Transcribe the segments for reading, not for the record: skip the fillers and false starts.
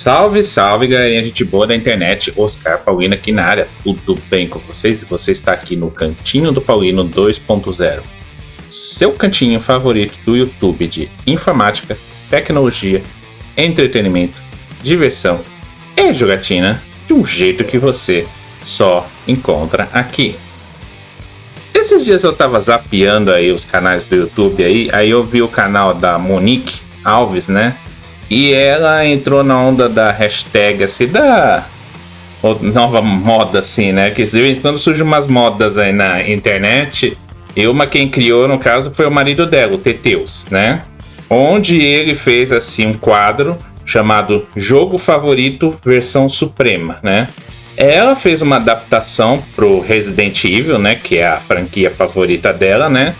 Salve, salve, galerinha, gente boa da internet, Oscar Paulino aqui na área, tudo bem com vocês? Você está aqui no Cantinho do Paulino 2.0, seu cantinho favorito do YouTube de informática, tecnologia, entretenimento, diversão e jogatina, de um jeito que você só encontra aqui. Esses dias eu tava zapeando aí os canais do YouTube aí eu vi o canal da Monique Alves, né? E ela entrou na onda da hashtag, assim, da nova moda, assim, né? Que de vez em quando surgem umas modas aí na internet. E uma quem criou, no caso, foi o marido dela, o Teteus, né? Onde ele fez, assim, um quadro chamado Jogo Favorito Versão Suprema, né? Ela fez uma adaptação pro Resident Evil, né? Que é a franquia favorita dela, né?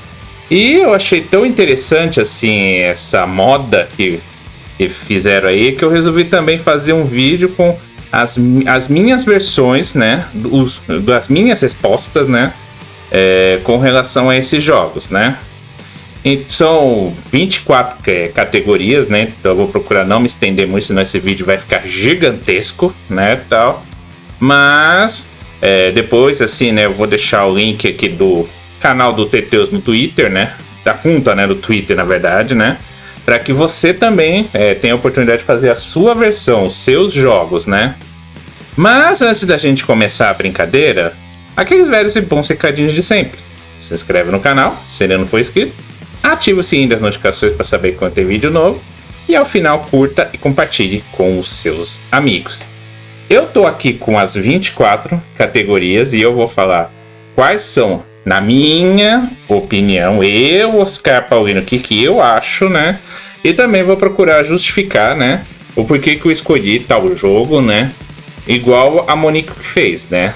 E eu achei tão interessante, assim, essa moda que fizeram aí, que eu resolvi também fazer um vídeo com as minhas versões, né, das minhas respostas, né, com relação a esses jogos, né. E são 24 categorias, né, então eu vou procurar não me estender muito, senão esse vídeo vai ficar gigantesco, né, tal. Mas depois, assim, né, eu vou deixar o link aqui do canal do Teteus no Twitter, né, da conta, né, do Twitter, na verdade, né, para que você também tenha a oportunidade de fazer a sua versão, os seus jogos, né? Mas antes da gente começar a brincadeira, aqueles velhos e bons recadinhos de sempre. Se inscreve no canal, se ainda não for inscrito, ativa o sininho das notificações para saber quando tem vídeo novo e ao final curta e compartilhe com os seus amigos. Eu tô aqui com as 24 categorias e eu vou falar quais são, na minha opinião, eu, Oscar Paulino, o que eu acho, né? E também vou procurar justificar, né? O porquê que eu escolhi tal jogo, né? Igual a Monique fez, né?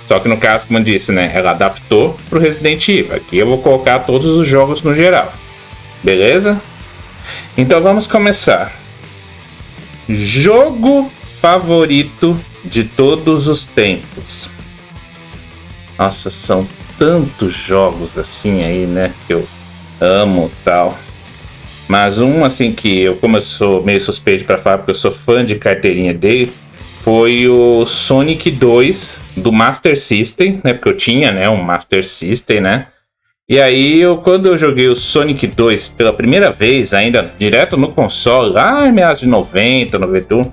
Só que no caso, como eu disse, né? Ela adaptou pro Resident Evil. Aqui eu vou colocar todos os jogos no geral. Beleza? Então vamos começar. Jogo favorito de todos os tempos. Nossa, são tantos jogos assim aí, né, que eu amo tal. Mas um assim que como eu sou meio suspeito para falar, porque eu sou fã de carteirinha dele, foi o Sonic 2 do Master System, né, porque eu tinha, né, um Master System, né. E aí quando eu joguei o Sonic 2 pela primeira vez, ainda direto no console, lá em meados de 90, 91,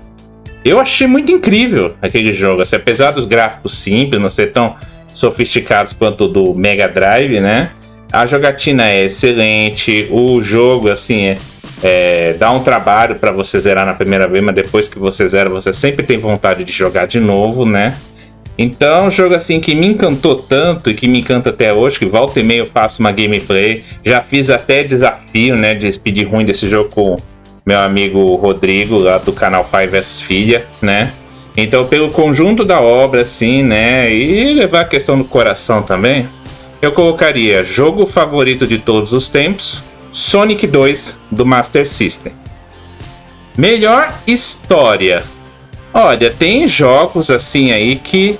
eu achei muito incrível aquele jogo, assim, apesar dos gráficos simples, não ser tão sofisticados quanto do Mega Drive, né? A jogatina é excelente, o jogo, assim, dá um trabalho para você zerar na primeira vez, mas depois que você zera, você sempre tem vontade de jogar de novo, né? Então, um jogo assim que me encantou tanto e que me encanta até hoje, que volta e meia eu faço uma gameplay, já fiz até desafio, né, de speedrun desse jogo com meu amigo Rodrigo, lá do canal Pai vs Filha, né? Então, pelo conjunto da obra, assim, né, e levar a questão do coração também, eu colocaria jogo favorito de todos os tempos, Sonic 2 do Master System. Melhor história. Olha, tem jogos assim aí que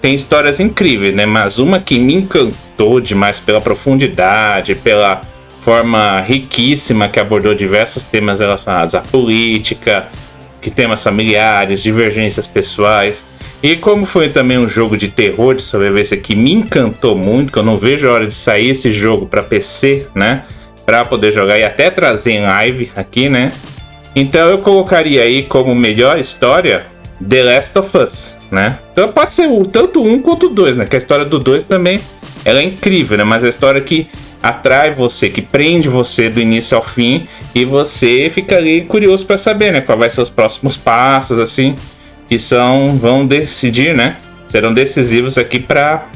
tem histórias incríveis, né, mas uma que me encantou demais pela profundidade, pela forma riquíssima que abordou diversos temas relacionados à política, que temas familiares, divergências pessoais. E como foi também um jogo de terror, de sobrevivência que me encantou muito, que eu não vejo a hora de sair esse jogo para PC, né? Para poder jogar e até trazer em live aqui, né? Então eu colocaria aí como melhor história The Last of Us, né? Então pode ser tanto um quanto o 2, né? Que a história do 2 também ela é incrível, né? Mas a história que atrai você, que prende você do início ao fim e você fica ali curioso para saber, né, qual vai ser os próximos passos, assim, que vão decidir, né, serão decisivos aqui para,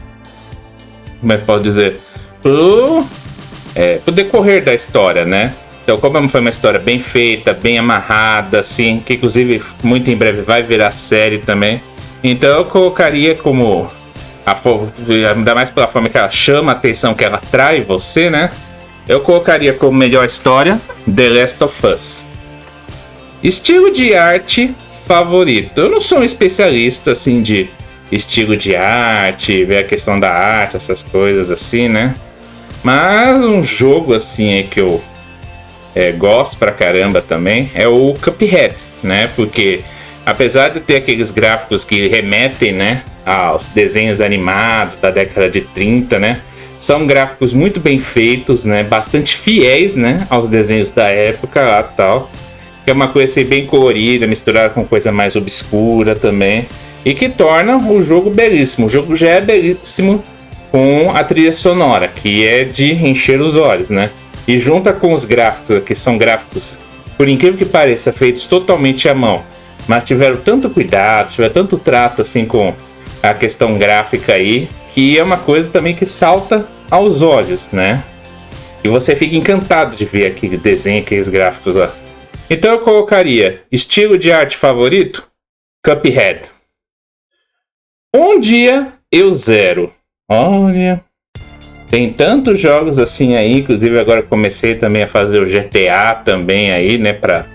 como é que pode dizer, pro decorrer da história, né. Então, como foi uma história bem feita, bem amarrada, assim, que inclusive muito em breve vai virar série também, então eu colocaria como ainda mais pela forma que ela chama a atenção, que ela atrai você, né? Eu colocaria como melhor história The Last of Us. Estilo de arte favorito. Eu não sou um especialista assim de estilo de arte, ver a questão da arte, essas coisas assim, né? Mas um jogo assim que eu gosto pra caramba também é o Cuphead, né? Porque apesar de ter aqueles gráficos que remetem, né, aos desenhos animados da década de 30, né, são gráficos muito bem feitos, né, bastante fiéis, né, aos desenhos da época lá, tal, que é uma coisa assim, bem colorida, misturada com coisa mais obscura também, e que torna o jogo belíssimo. O jogo já é belíssimo com a trilha sonora, que é de encher os olhos, né, e junta com os gráficos, que são gráficos, por incrível que pareça, feitos totalmente à mão, mas tiveram tanto cuidado, tiveram tanto trato assim com a questão gráfica aí, que é uma coisa também que salta aos olhos, né? E você fica encantado de ver aquele desenho, aqueles gráficos lá. Então eu colocaria estilo de arte favorito, Cuphead. Um dia eu zero. Olha, tem tantos jogos assim aí, inclusive agora comecei também a fazer o GTA também aí, né, pra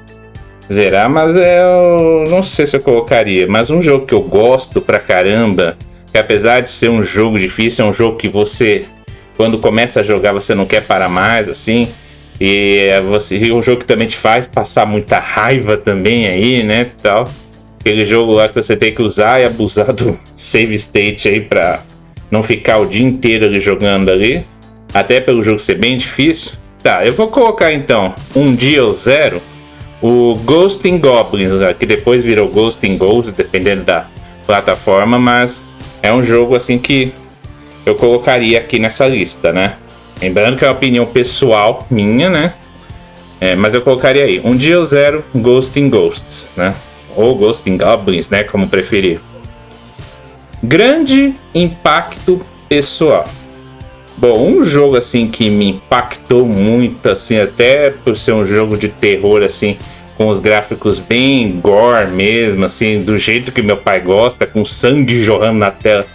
zerar, mas eu não sei se eu colocaria. Mas um jogo que eu gosto pra caramba, que apesar de ser um jogo difícil, é um jogo que você, quando começa a jogar, você não quer parar mais, assim. E é um jogo que também te faz passar muita raiva também aí, né, tal. Aquele jogo lá que você tem que usar e abusar do save state aí pra não ficar o dia inteiro ali jogando ali. Até pelo jogo ser bem difícil. Tá, eu vou colocar então um dia ou zero o Ghosts 'n Goblins, que depois virou Ghosts 'n Ghosts, dependendo da plataforma, mas é um jogo assim que eu colocaria aqui nessa lista, né? Lembrando que é uma opinião pessoal minha, né? Mas eu colocaria aí, um dia ou zero, Ghosts 'n Ghosts, né? Ou Ghosts 'n Goblins, né? Como preferir. Grande impacto pessoal. Bom, um jogo assim que me impactou muito, assim, até por ser um jogo de terror, assim, com os gráficos bem gore mesmo, assim, do jeito que meu pai gosta, com sangue jorrando na tela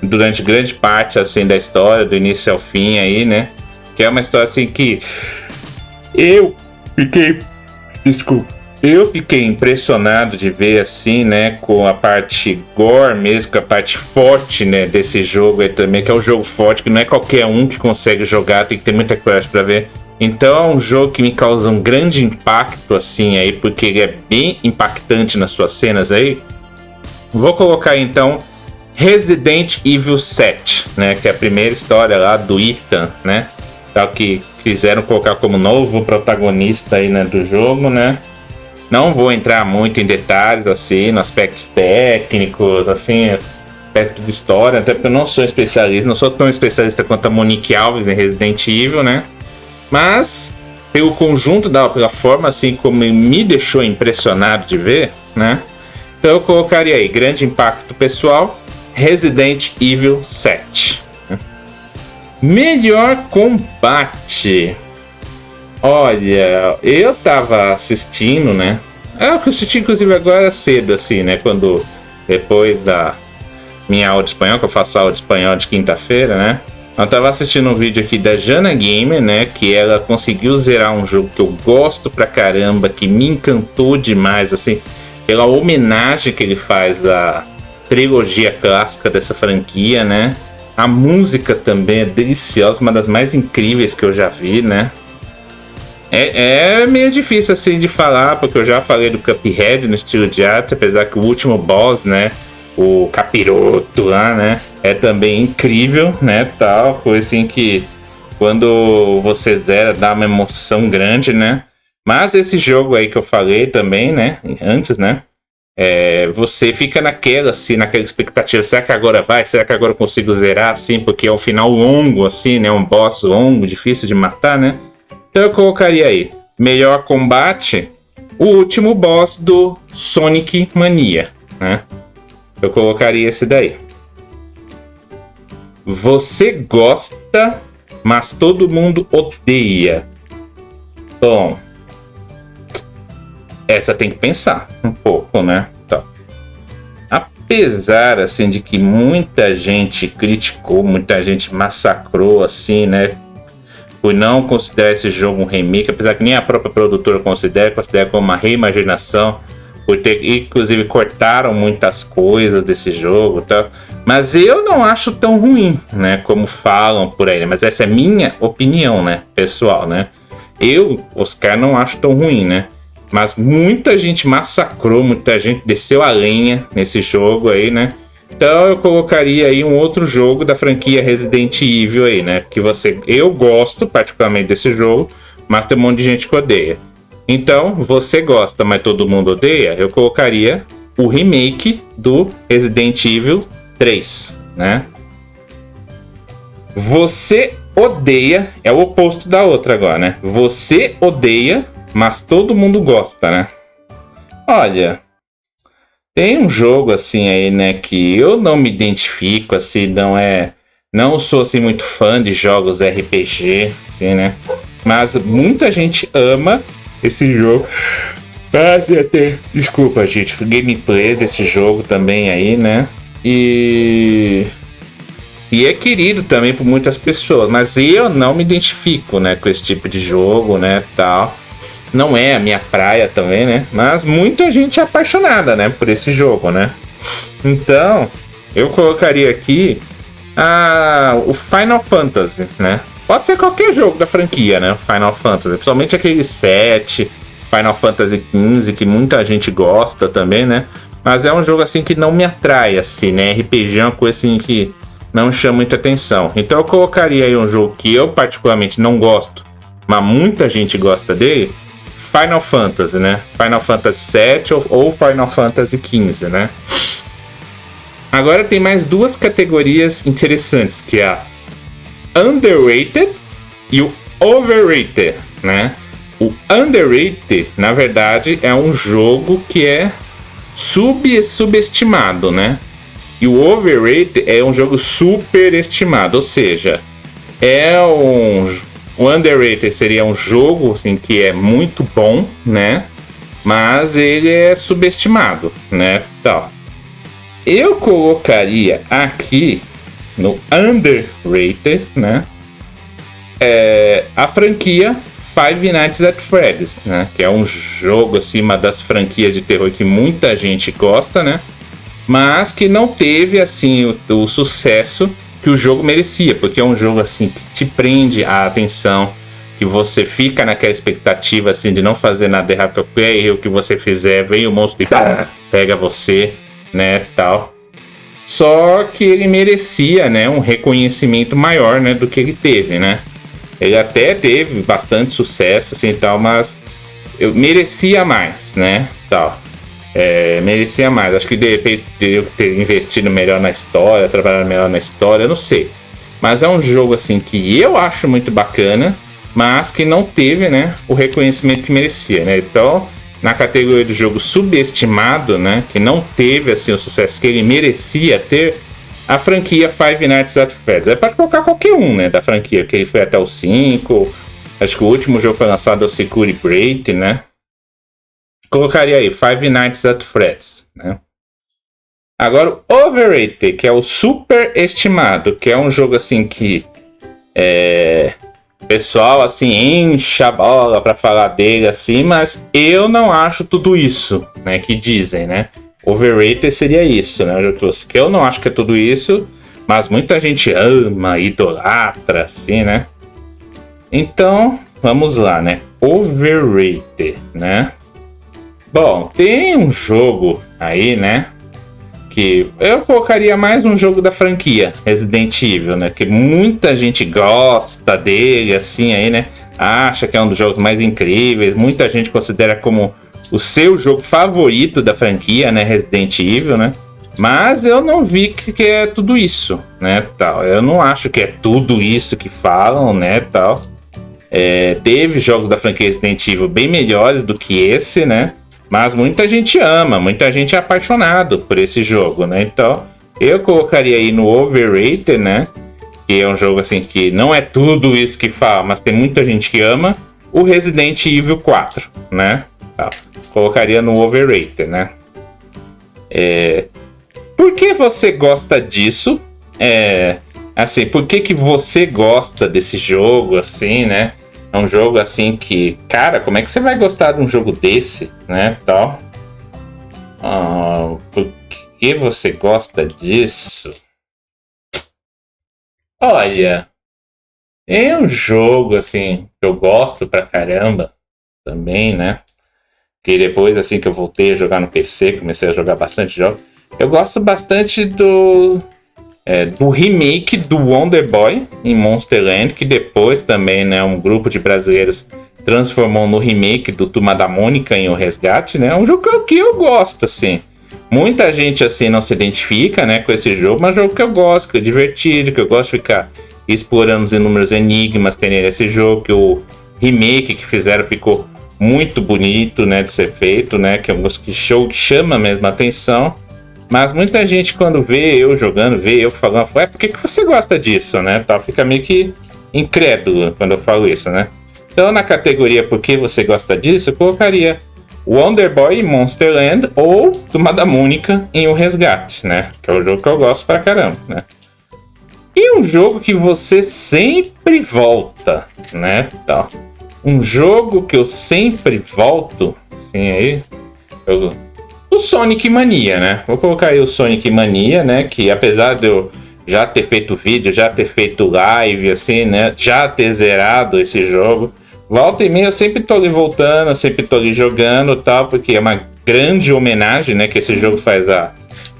durante grande parte, assim, da história, do início ao fim aí, né? Que é uma história, assim, que eu fiquei impressionado de ver, assim, né, com a parte gore mesmo, com a parte forte, né, desse jogo aí também, que é um jogo forte, que não é qualquer um que consegue jogar, tem que ter muita coragem pra ver. Então é um jogo que me causa um grande impacto, assim, aí, porque ele é bem impactante nas suas cenas aí. Vou colocar, então, Resident Evil 7, né, que é a primeira história lá do Ethan, né, que quiseram colocar como novo protagonista aí, né, do jogo, né. Não vou entrar muito em detalhes, assim, nos aspectos técnicos, assim, aspecto de história, até porque eu não sou especialista, não sou tão especialista quanto a Monique Alves em Resident Evil, né? Mas, pelo conjunto pela forma, assim, como me deixou impressionado de ver, né? Então eu colocaria aí, grande impacto pessoal, Resident Evil 7. Melhor combate. Olha, eu tava assistindo, né? Eu assisti inclusive agora cedo, assim, né? Depois da minha aula de espanhol, que eu faço aula de espanhol de quinta-feira, né? Eu tava assistindo um vídeo aqui da Jana Gamer, né? Que ela conseguiu zerar um jogo que eu gosto pra caramba, que me encantou demais, assim, pela homenagem que ele faz à trilogia clássica dessa franquia, né? A música também é deliciosa, uma das mais incríveis que eu já vi, né? É meio difícil assim de falar, porque eu já falei do Cuphead no estilo de arte, apesar que o último boss, né, o capiroto lá, né, é também incrível, né, tal, coisa assim que quando você zera dá uma emoção grande, né. Mas esse jogo aí que eu falei também, né, antes, né, você fica naquela expectativa, será que agora vai? Será que agora eu consigo zerar, assim, porque é um final longo, assim, né, um boss longo, difícil de matar, né. Então eu colocaria aí, melhor combate, o último boss do Sonic Mania, né? Eu colocaria esse daí. Você gosta, mas todo mundo odeia. Bom, essa tem que pensar um pouco, né? Então, apesar, assim, de que muita gente criticou, muita gente massacrou, assim, né? Por não considerar esse jogo um remake, apesar que nem a própria produtora considera como uma reimaginação, por ter, inclusive, cortaram muitas coisas desse jogo, tá? Mas eu não acho tão ruim, né, como falam por aí, mas essa é minha opinião, né, pessoal, né? Eu, Oscar, não acho tão ruim, né? Mas muita gente massacrou, muita gente desceu a lenha nesse jogo aí, né? Então eu colocaria aí um outro jogo da franquia Resident Evil aí, né? Eu gosto particularmente desse jogo, mas tem um monte de gente que odeia. Então, você gosta, mas todo mundo odeia, eu colocaria o remake do Resident Evil 3, né? Você odeia, é o oposto da outra agora, né? Você odeia, mas todo mundo gosta, né? Olha, tem um jogo assim aí, né, que eu não me identifico, assim, não sou assim muito fã de jogos RPG, assim, né? Mas muita gente ama esse jogo. Desculpa, gente, gameplay desse jogo também aí, né? E é querido também por muitas pessoas, mas eu não me identifico, né, com esse tipo de jogo, né, tal. Não é a minha praia também, né? Mas muita gente é apaixonada, né, por esse jogo, né? Então, eu colocaria aqui o Final Fantasy, né? Pode ser qualquer jogo da franquia, né? Final Fantasy, principalmente aquele 7, Final Fantasy XV, que muita gente gosta também, né? Mas é um jogo assim que não me atrai, assim, né? RPG é uma coisa assim que não chama muita atenção. Então eu colocaria aí um jogo que eu particularmente não gosto, mas muita gente gosta dele, Final Fantasy, né? Final Fantasy VII ou Final Fantasy XV, né? Agora tem mais duas categorias interessantes, que é a Underrated e o Overrated, né? O Underrated, na verdade, é um jogo que é subestimado, né? E o Overrated é um jogo superestimado, ou seja, o Underrated seria um jogo assim, que é muito bom, né? Mas ele é subestimado, né? Então, eu colocaria aqui no Underrated, né? A franquia Five Nights at Freddy's, né? Que é um jogo acima das franquias de terror que muita gente gosta, né? Mas que não teve assim o sucesso que o jogo merecia, porque é um jogo assim que te prende a atenção, que você fica naquela expectativa assim de não fazer nada errado, porque qualquer erro que você fizer, vem o monstro e pega você, né, tal. Só que ele merecia, né, um reconhecimento maior, né, do que ele teve, né? Ele até teve bastante sucesso assim tal, mas eu merecia mais, né, tal. Merecia mais. Acho que de repente teria que ter investido melhor na história, trabalhado melhor na história, eu não sei. Mas é um jogo assim que eu acho muito bacana, mas que não teve, né, o reconhecimento que merecia, né? Então, na categoria do jogo subestimado, né, que não teve assim o sucesso que ele merecia ter, a franquia Five Nights at Freddy's. É para colocar qualquer um, né, da franquia, que ele foi até o 5. Acho que o último jogo foi lançado é o Security Break, né? Colocaria aí Five Nights at Freddy's, né? Agora o Overrated, que é o superestimado, que é um jogo assim que pessoal assim enche a bola para falar dele assim, mas eu não acho tudo isso, né, que dizem, né? Overrated seria isso, né? Que eu não acho que é tudo isso, mas muita gente ama, idolatra, assim, né? Então, vamos lá, né? Overrated, né? Bom, tem um jogo aí, né? Que eu colocaria mais um jogo da franquia Resident Evil, né? Que muita gente gosta dele, assim, aí, né? Acha que é um dos jogos mais incríveis. Muita gente considera como o seu jogo favorito da franquia, né? Resident Evil, né? Mas eu não vi que é tudo isso, né? Tal. Eu não acho que é tudo isso que falam, né? Tal. Teve jogos da franquia Resident Evil bem melhores do que esse, né? Mas muita gente ama, muita gente é apaixonado por esse jogo, né? Então, eu colocaria aí no Overrated, né? Que é um jogo assim que não é tudo isso que fala, mas tem muita gente que ama. O Resident Evil 4, né? Tá. Colocaria no Overrated, né? Por que você gosta disso? Assim, por que você gosta desse jogo, assim, né? É um jogo assim que, cara, como é que você vai gostar de um jogo desse, né, tal? Por que você gosta disso? Olha, é um jogo assim que eu gosto pra caramba também, né? que depois, assim que eu voltei a jogar no PC, comecei a jogar bastante jogos, eu gosto bastante do remake do Wonder Boy em Monster Land, que depois também, né, um grupo de brasileiros transformou no remake do Turma da Mônica em O Resgate, né? É um jogo que eu gosto, assim. Muita gente, assim, não se identifica, né, com esse jogo, mas é um jogo que eu gosto, que é divertido, que eu gosto de ficar explorando os inúmeros enigmas que tem nesse jogo, que o remake que fizeram ficou muito bonito, né, de ser feito, né, que é um que chama mesmo a atenção. Mas muita gente, quando vê eu jogando, vê eu falando, fala, por que você gosta disso, né? Tá, fica meio que incrédulo quando eu falo isso, né? Então, na categoria por que você gosta disso, eu colocaria Wonder Boy em Monster Land ou Turma da Mônica em O Resgate, né? Que é o jogo que eu gosto pra caramba, né? E um jogo que você sempre volta, né? Então, um jogo que eu sempre volto, assim, aí... O Sonic Mania, né? Vou colocar aí o Sonic Mania, né? Que apesar de eu já ter feito vídeo, já ter feito live, assim, né? Já ter zerado esse jogo. Volta e meia eu sempre tô ali voltando, eu sempre tô ali jogando e tal, porque é uma grande homenagem, né? Que esse jogo faz a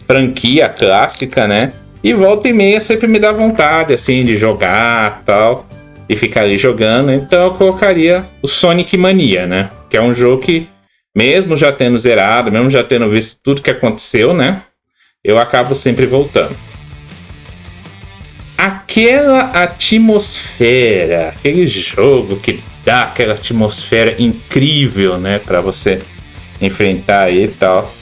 franquia clássica, né? E volta e meia sempre me dá vontade, assim, de jogar e tal. E ficar ali jogando. Então eu colocaria o Sonic Mania, né? Que é um jogo que, mesmo já tendo zerado, mesmo já tendo visto tudo que aconteceu, né? Eu acabo sempre voltando. Aquela atmosfera, aquele jogo que dá aquela atmosfera incrível, né? Pra você enfrentar aí e tal.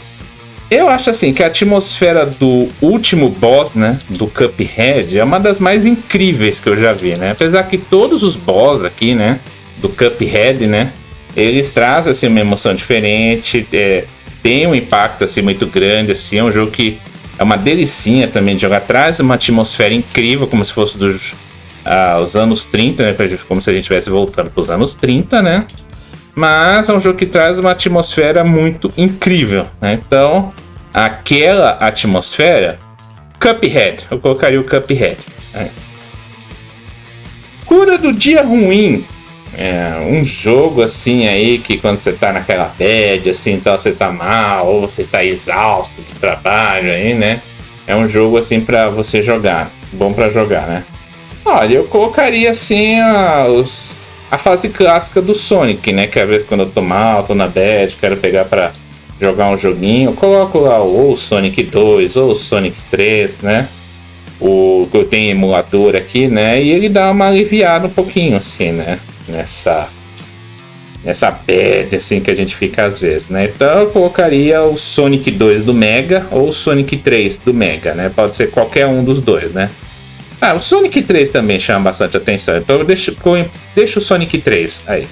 Eu acho assim que a atmosfera do último boss, né? Do Cuphead é uma das mais incríveis que eu já vi, né? Apesar que todos os boss aqui, né? Do Cuphead, né? Eles trazem assim, uma emoção diferente, tem um impacto assim, muito grande, assim, é um jogo que é uma delicinha também de jogar, traz uma atmosfera incrível, como se fosse dos os anos 30, né, como se a gente estivesse voltando para os anos 30, né? Mas é um jogo que traz uma atmosfera muito incrível, né? Então, aquela atmosfera, Cuphead, eu colocaria o Cuphead. Né? Cura do dia ruim. Um jogo assim aí que quando você tá naquela bad, assim, então você tá mal, ou você tá exausto do trabalho aí, né? É um jogo assim pra você jogar, bom pra jogar, né? Olha, eu colocaria assim a fase clássica do Sonic, né? Que às vezes quando eu tô mal, tô na bad, quero pegar pra jogar um joguinho, eu coloco lá ou o Sonic 2 ou o Sonic 3, né? O que eu tenho emulador aqui, né? E ele dá uma aliviada um pouquinho, assim, né? Nessa bad, assim, que a gente fica às vezes, né? Então eu colocaria o Sonic 2 do Mega ou o Sonic 3 do Mega, né? Pode ser qualquer um dos dois, né? O Sonic 3 também chama bastante atenção, então eu deixo o Sonic 3 aí.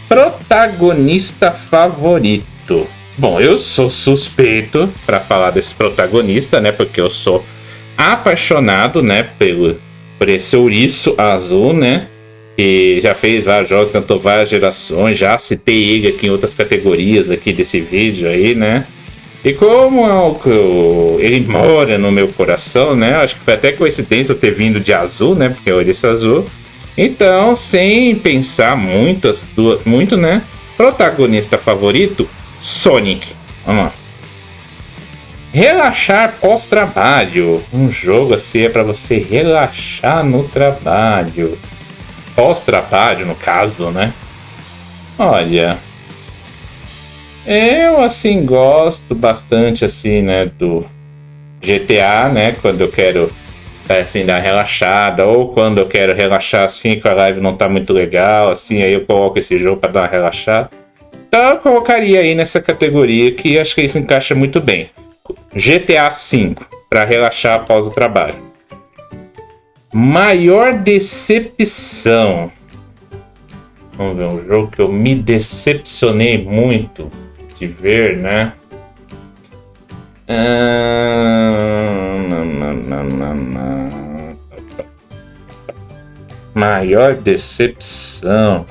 Protagonista favorito. Bom, eu sou suspeito para falar desse protagonista, né? Porque eu sou apaixonado, né? Por esse ouriço azul, né? E já fez vários jogos, cantou várias gerações, já citei ele aqui em outras categorias aqui desse vídeo aí, né? E como ele mora no meu coração, né? Acho que foi até coincidência eu ter vindo de azul, né? Porque é ouriço azul. Então, sem pensar muito, né? Protagonista favorito, Sonic. Vamos lá. Relaxar pós-trabalho. Um jogo assim é para você relaxar no trabalho. Pós-trabalho, no caso, né? Olha, eu assim gosto bastante assim, né, do GTA, né, quando eu quero assim dar uma relaxada, ou quando eu quero relaxar assim que a live não tá muito legal, assim, aí eu coloco esse jogo para dar uma relaxada. Então eu colocaria aí nessa categoria que acho que isso encaixa muito bem. GTA V para relaxar após o trabalho. Maior decepção. Vamos ver, um jogo que eu me decepcionei muito de ver, né? Maior decepção.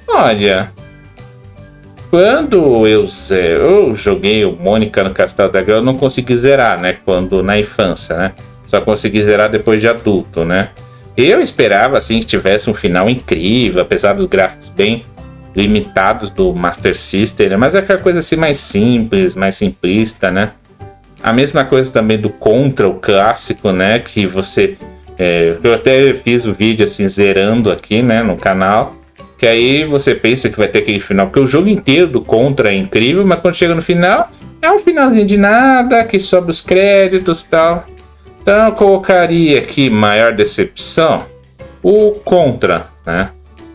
Olha, quando eu joguei o Mônica no Castelo da Grama, eu não consegui zerar, né? Quando na infância, né? Só consegui zerar depois de adulto, né? Eu esperava assim que tivesse um final incrível, apesar dos gráficos bem limitados do Master System, né? Mas é aquela coisa assim mais simples, mais simplista, né? A mesma coisa também do Contra, o clássico, né? Que você... eu até fiz o vídeo assim, zerando aqui, né, no canal. Que aí você pensa que vai ter aquele final, porque o jogo inteiro do Contra é incrível, mas quando chega no final, é um finalzinho de nada, que sobe os créditos e tal. Então eu colocaria aqui maior decepção, o Contra, né?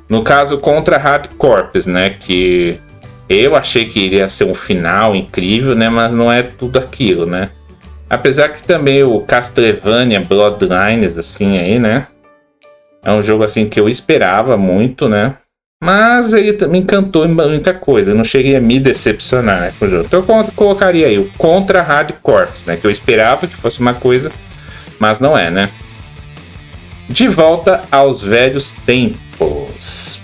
No caso, Contra Hard Corps, né? Que eu achei que iria ser um final incrível, né? Mas não é tudo aquilo, né? Apesar que também o Castlevania Bloodlines, assim, aí, né? É um jogo, assim, que eu esperava muito, né? Mas ele também encantou em muita coisa. Eu não cheguei a me decepcionar, né, com o jogo. Então eu colocaria aí o Contra Hard Corps, né? Que eu esperava que fosse uma coisa, mas não é, né? De volta aos velhos tempos.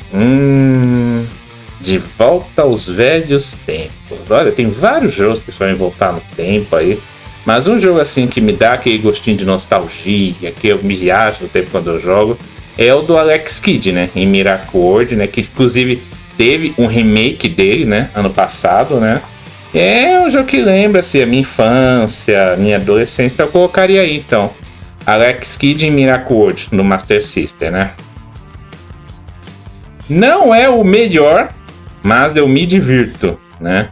De volta aos velhos tempos. Olha, tem vários jogos que podem voltar no tempo aí. Mas um jogo assim que me dá aquele gostinho de nostalgia, que eu me viajo no tempo quando eu jogo, é o do Alex Kidd, né? Em Miracle World, né? Que inclusive teve um remake dele, né? Ano passado, né? É um jogo que lembra assim, a minha infância, a minha adolescência. Então eu colocaria aí, então. Alex Kidd em Miracle World, no Master System, né? Não é o melhor, mas eu me divirto, né?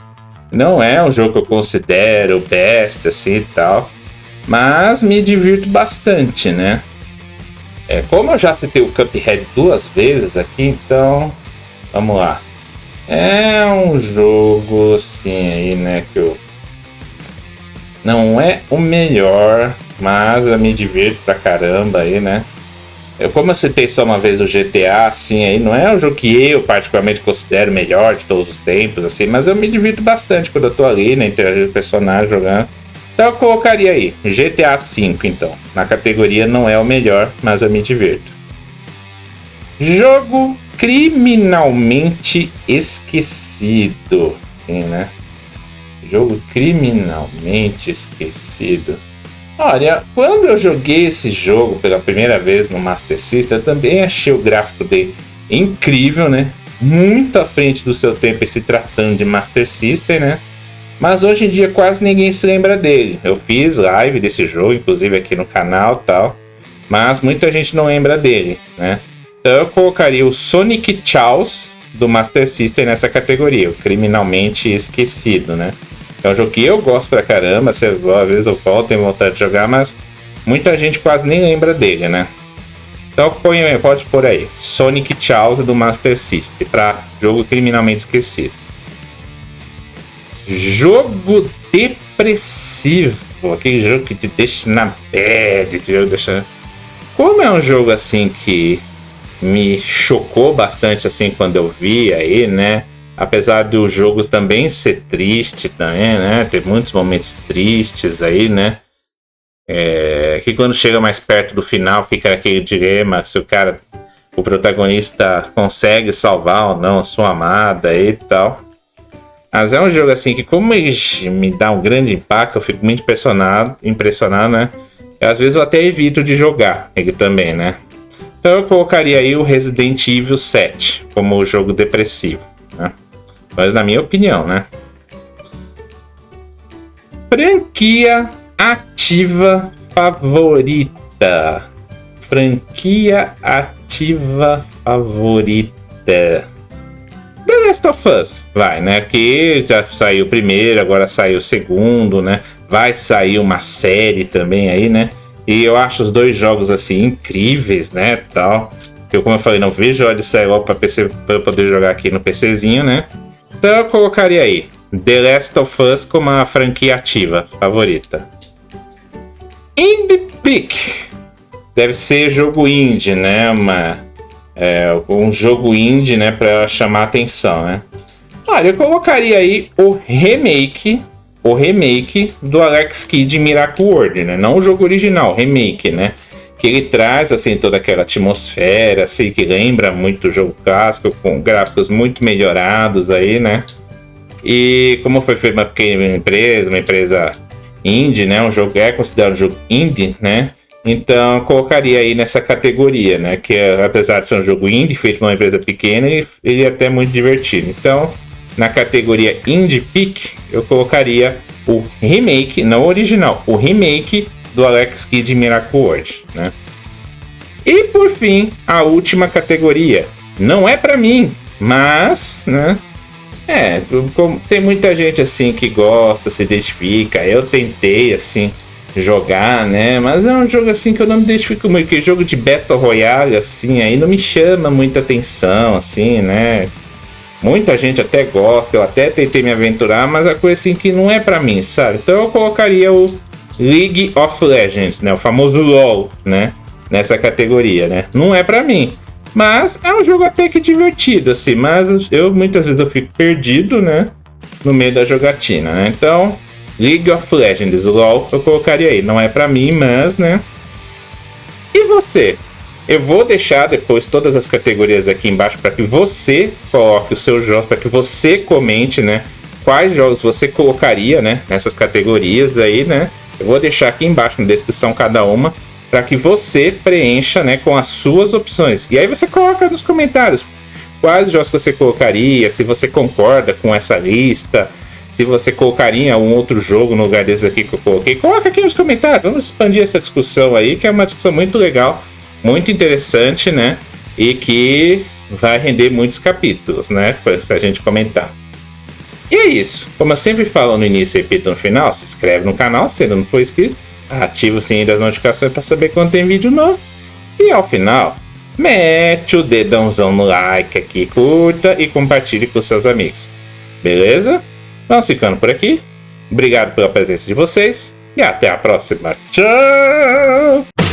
Não é um jogo que eu considero best, assim e tal. Mas me divirto bastante, né? Como eu já citei o Cuphead 2 vezes aqui, então... Vamos lá. É um jogo, assim, aí, né? Que eu... Não é o melhor, mas eu me divirto pra caramba aí, né? Como eu citei só uma vez o GTA, assim, aí não é um jogo que eu particularmente considero o melhor de todos os tempos, assim, mas eu me divirto bastante quando eu tô ali, né, interagindo com o personagem, jogando. Então eu colocaria aí, GTA V, então. Na categoria não é o melhor, mas eu me divirto. Jogo criminalmente esquecido, sim, né? Jogo criminalmente esquecido. Olha, quando eu joguei esse jogo pela primeira vez no Master System, eu também achei o gráfico dele incrível, né? Muito à frente do seu tempo se tratando de Master System, né? Mas hoje em dia quase ninguém se lembra dele. Eu fiz live desse jogo, inclusive aqui no canal e tal, mas muita gente não lembra dele, né? Então eu colocaria o Sonic Chaos do Master System nessa categoria, o criminalmente esquecido, né? É um jogo que eu gosto pra caramba, às vezes eu volto, tenho vontade de jogar, mas muita gente quase nem lembra dele, né? Então pode pôr aí, Sonic Chaos do Master System, pra jogo criminalmente esquecido. Jogo depressivo, aquele jogo que te deixa na bad, Como é um jogo assim que me chocou bastante assim quando eu vi aí, né? Apesar do jogo também ser triste também, né? Tem muitos momentos tristes aí, né? Que quando chega mais perto do final fica aquele dilema se o protagonista consegue salvar ou não a sua amada e tal. Mas é um jogo assim que como ele me dá um grande impacto, eu fico muito impressionado, né? E às vezes eu até evito de jogar ele também, né? Então eu colocaria aí o Resident Evil 7 como jogo depressivo, né? Mas na minha opinião, né? Franquia ativa favorita. Franquia ativa favorita. The Last of Us, vai, né? Porque já saiu o primeiro, agora saiu o segundo, né? Vai sair uma série também aí, né? E eu acho os dois jogos assim incríveis, né? Tal. Eu, como eu falei, não vejo hora de sair logo para PC para eu poder jogar aqui no PCzinho, né? Então eu colocaria aí The Last of Us como a franquia ativa favorita. Indie Pick deve ser jogo indie, né? Um jogo indie, né? Para chamar atenção, né? Olha, eu colocaria aí o remake do Alex Kidd em Miracle World, né? Não o jogo original, o remake, né? Que ele traz assim toda aquela atmosfera, assim que lembra muito o jogo clássico, com gráficos muito melhorados aí, né? E como foi feito uma pequena empresa, uma empresa indie, né? Um jogo considerado um jogo indie, né? Então, eu colocaria aí nessa categoria, né? Que apesar de ser um jogo indie, feito por uma empresa pequena, ele é até muito divertido. Então, na categoria Indie Pick, eu colocaria o remake, não o original, o remake do Alex Kidd Miracle World, né? E por fim, a última categoria. Não é pra mim, mas, né? Tem muita gente assim que gosta, se identifica. Eu tentei assim jogar, né? Mas é um jogo assim que eu não me identifico muito, porque jogo de Battle Royale assim aí não me chama muita atenção, assim, né? Muita gente até gosta, eu até tentei me aventurar, mas a coisa assim que não é pra mim, sabe? Então eu colocaria o League of Legends, né? O famoso LoL, né? Nessa categoria, né? Não é pra mim. Mas é um jogo até que divertido, assim. Mas eu muitas vezes eu fico perdido, né? No meio da jogatina, né? Então, League of Legends, LoL, eu colocaria aí. Não é pra mim, mas, né? E você? Eu vou deixar depois todas as categorias aqui embaixo para que você coloque o seu jogo, para que você comente, né? Quais jogos você colocaria, né? Nessas categorias aí, né? Eu vou deixar aqui embaixo na descrição cada uma, para que você preencha, né, com as suas opções. E aí você coloca nos comentários quais jogos você colocaria, se você concorda com essa lista, se você colocaria um outro jogo no lugar desse aqui que eu coloquei. Coloca aqui nos comentários, vamos expandir essa discussão aí, que é uma discussão muito legal, muito interessante, né, e que vai render muitos capítulos, né, pra a gente comentar. E é isso, como eu sempre falo no início e repito no final, se inscreve no canal se ainda não for inscrito, ativa o sininho das notificações para saber quando tem vídeo novo. E ao final, mete o dedãozão no like aqui, curta e compartilhe com seus amigos. Beleza? Vamos ficando por aqui. Obrigado pela presença de vocês e até a próxima. Tchau!